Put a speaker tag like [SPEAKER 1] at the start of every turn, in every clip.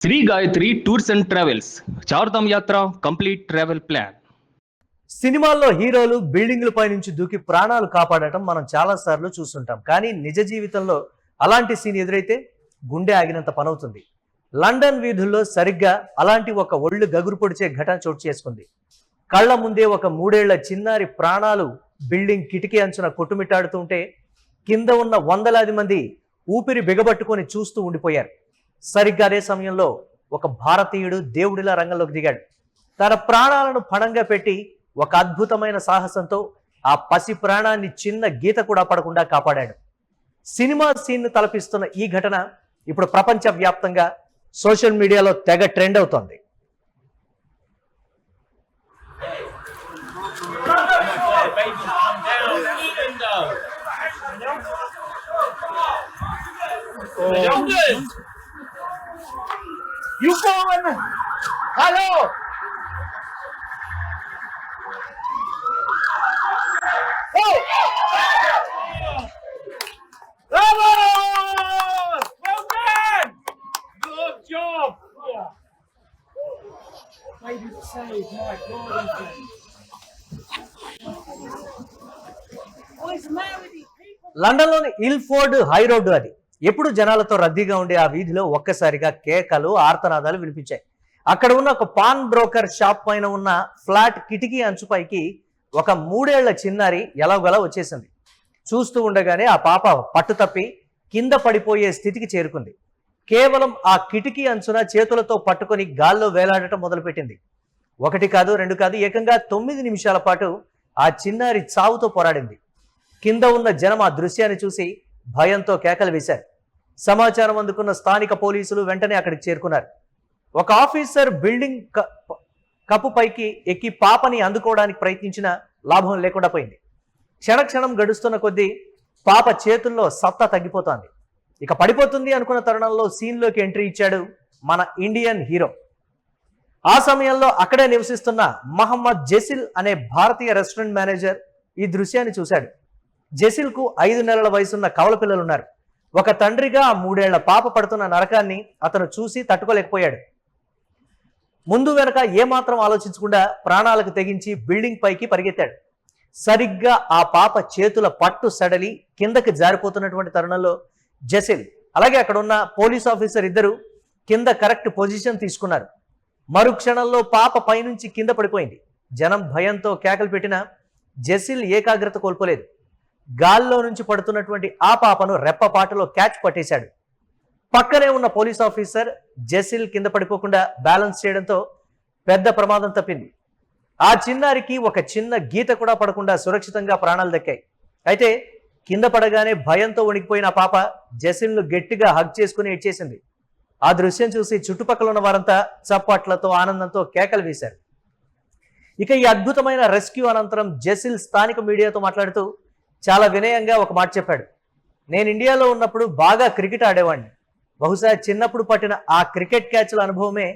[SPEAKER 1] Shri Gayatri tours and travels Chardham యాత్ర complete travel plan.
[SPEAKER 2] సినిమాల్లో హీరోలు బిల్డింగ్లపై నుంచి దూకి ప్రాణాలు కాపాడటం మనం చాలా సార్లు చూస్తుంటాం. కానీ నిజ జీవితంలో అలాంటి సీన్ ఎదురైతే గుండె ఆగినంత పనవుతుంది. లండన్ వీధుల్లో సరిగ్గా అలాంటి ఒక ఒళ్ళు గగురు పొడిచే ఘటన చోటు చేసుకుంది. కళ్ల ముందే ఒక 3 ఏళ్ల చిన్నారి ప్రాణాలు బిల్డింగ్ కిటికీ అంచున కొట్టుమిట్టాడుతుంటే కింద ఉన్న వందలాది మంది ఊపిరి బిగబట్టుకొని చూస్తూ ఉండిపోయారు. సరిగ్గా అదే సమయంలో ఒక భారతీయుడు దేవుడిలా రంగంలోకి దిగాడు. తన ప్రాణాలను పణంగా పెట్టి ఒక అద్భుతమైన సాహసంతో ఆ పసి ప్రాణాన్ని చిన్న గీత కూడా పడకుండా కాపాడాడు. సినిమా సీన్ తలపిస్తున్న ఈ ఘటన ఇప్పుడు ప్రపంచ వ్యాప్తంగా సోషల్ మీడియాలో తెగ ట్రెండ్ అవుతోంది.
[SPEAKER 3] You go on. Hello. Oh. Bravo! Well done. Good job. Maybe save my God. What's the matter with you people?
[SPEAKER 2] లండన్లోని ఇల్ఫోర్డ్ హై రోడ్డు అది. ఎప్పుడు జనాలతో రద్దీగా ఉండే ఆ వీధిలో ఒక్కసారిగా కేకలు, ఆర్తనాదాలు వినిపించాయి. అక్కడ ఉన్న ఒక పాన్ బ్రోకర్ షాప్ పైన ఉన్న ఫ్లాట్ కిటికీ అంచుపైకి ఒక 3 ఏళ్ల చిన్నారి ఎలాగోలా వచ్చేసింది. చూస్తూ ఉండగానే ఆ పాప పట్టు తప్పి కింద పడిపోయే స్థితికి చేరుకుంది. కేవలం ఆ కిటికీ అంచున చేతులతో పట్టుకొని గాల్లో వేలాడటం మొదలుపెట్టింది. 1 కాదు 2 కాదు, ఏకంగా 9 నిమిషాల పాటు ఆ చిన్నారి చావుతో పోరాడింది. కింద ఉన్న జనం ఆ దృశ్యాన్ని చూసి భయంతో కేకలు వేశారు. సమాచారం అందుకున్న స్థానిక పోలీసులు వెంటనే అక్కడికి చేరుకున్నారు. ఒక ఆఫీసర్ బిల్డింగ్ కప్పు పైకి ఎక్కి పాపని అందుకోవడానికి ప్రయత్నించినా లాభం లేకుండా పోయింది. క్షణక్షణం గడుస్తున్న కొద్దీ పాప చేతుల్లో సత్తా తగ్గిపోతోంది. ఇక పడిపోతుంది అనుకున్న తరుణంలో సీన్లోకి ఎంట్రీ ఇచ్చాడు మన ఇండియన్ హీరో. ఆ సమయంలో అక్కడే నివసిస్తున్న మహమ్మద్ జెసిల్ అనే భారతీయ రెస్టారెంట్ మేనేజర్ ఈ దృశ్యాన్ని చూశాడు. జెసిల్కు 5 నెలల వయసున్న కవల పిల్లలున్నారు. ఒక తండ్రిగా ఆ 3 ఏళ్ల పాప పడుతున్న నరకాన్ని అతను చూసి తట్టుకోలేకపోయాడు. ముందు వెనక ఏమాత్రం ఆలోచించకుండా ప్రాణాలకు తెగించి బిల్డింగ్ పైకి పరిగెత్తాడు. సరిగ్గా ఆ పాప చేతుల పట్టు సడలి కిందకి జారిపోతున్నటువంటి తరుణంలో జెసిల్ అలాగే అక్కడ ఉన్న పోలీస్ ఆఫీసర్ ఇద్దరు కింద కరెక్ట్ పొజిషన్ తీసుకున్నారు. మరుక్షణంలో పాప పైనుంచి కింద పడిపోయింది. జనం భయంతో కేకలు పెట్టినా జెసిల్ ఏకాగ్రత కోల్పోలేదు. గాల్లో నుంచి పడుతున్నటువంటి ఆ పాపను రెప్పపాటులో క్యాచ్ పట్టేశాడు. పక్కనే ఉన్న పోలీస్ ఆఫీసర్ జెసిల్ కింద పడిపోకుండా బ్యాలెన్స్ చేయడంతో పెద్ద ప్రమాదం తప్పింది. ఆ చిన్నారికి ఒక చిన్న గీత కూడా పడకుండా సురక్షితంగా ప్రాణాలు దక్కాయి. అయితే కింద పడగానే భయంతో వణికిపోయిన ఆ పాప జెసిల్ను గట్టిగా హగ్ చేసుకుని ఏడ్చేసింది. ఆ దృశ్యం చూసి చుట్టుపక్కల ఉన్న వారంతా చప్పట్లతో ఆనందంతో కేకలు వేశారు. ఇక ఈ అద్భుతమైన రెస్క్యూ అనంతరం జెసిల్ స్థానిక మీడియాతో మాట్లాడుతూ చాలా వినయంగా ఒక మాట చెప్పాడు. నేను ఇండియాలో ఉన్నప్పుడు బాగా క్రికెట్ ఆడేవాడిని. బహుశా చిన్నప్పుడు పట్టిన ఆ క్రికెట్ క్యాచ్ల అనుభవమే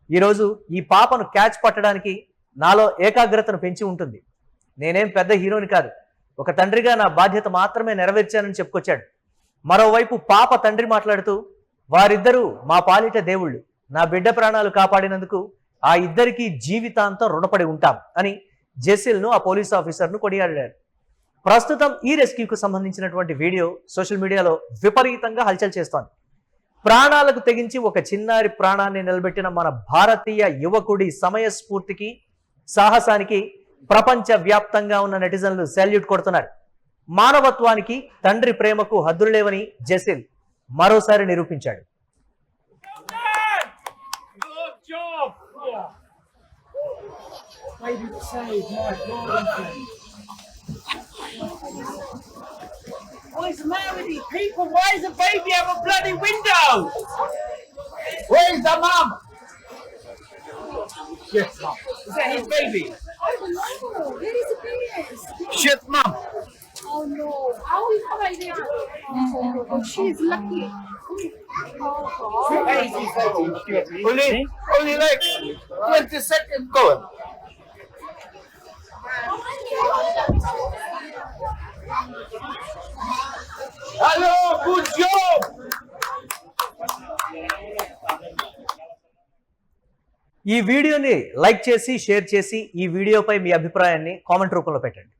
[SPEAKER 2] ఈరోజు ఈ పాపను క్యాచ్ పట్టడానికి నాలో ఏకాగ్రతను పెంచి ఉంటుంది. నేనేం పెద్ద హీరోని కాదు, ఒక తండ్రిగా నా బాధ్యత మాత్రమే నెరవేర్చానని చెప్పుకొచ్చాడు. మరోవైపు పాప తండ్రి మాట్లాడుతూ వారిద్దరూ మా పాలిట దేవుళ్ళు, నా బిడ్డ ప్రాణాలు కాపాడినందుకు ఆ ఇద్దరికీ జీవితాంతం రుణపడి ఉంటాం అని జెసిల్ను ఆ పోలీస్ ఆఫీసర్ను కొనియాడారు. ప్రస్తుతం ఈ రెస్క్యూకు సంబంధించినటువంటి వీడియో సోషల్ మీడియాలో విపరీతంగా హల్చల్ చేస్తోంది. ప్రాణాలకు తెగించి ఒక చిన్నారి ప్రాణాన్ని నిలబెట్టిన మన భారతీయ యువకుడి సమయస్ఫూర్తికి, సాహసానికి ప్రపంచ వ్యాప్తంగా ఉన్న నెటిజన్లు సెల్యూట్ కొడుతున్నారు. మానవత్వానికి, తండ్రి ప్రేమకు హద్దులు లేవని జెసిల్ మరోసారి నిరూపించాడు.
[SPEAKER 3] What's the matter with you people? Why does the baby have a bloody window? Where's the mum? Shit, mum. Is that his baby?
[SPEAKER 4] I don't know. Where is the parents?
[SPEAKER 3] Shit, mum.
[SPEAKER 4] Oh no. How is my baby? Oh, she's lucky. Oh God.
[SPEAKER 3] Only like 20 seconds going. Hello, good job.
[SPEAKER 2] ఈ వీడియోని like చేసి share చేసి ఈ వీడియోపై మీ అభిప్రాయాన్ని comment రూపంలో పెట్టండి.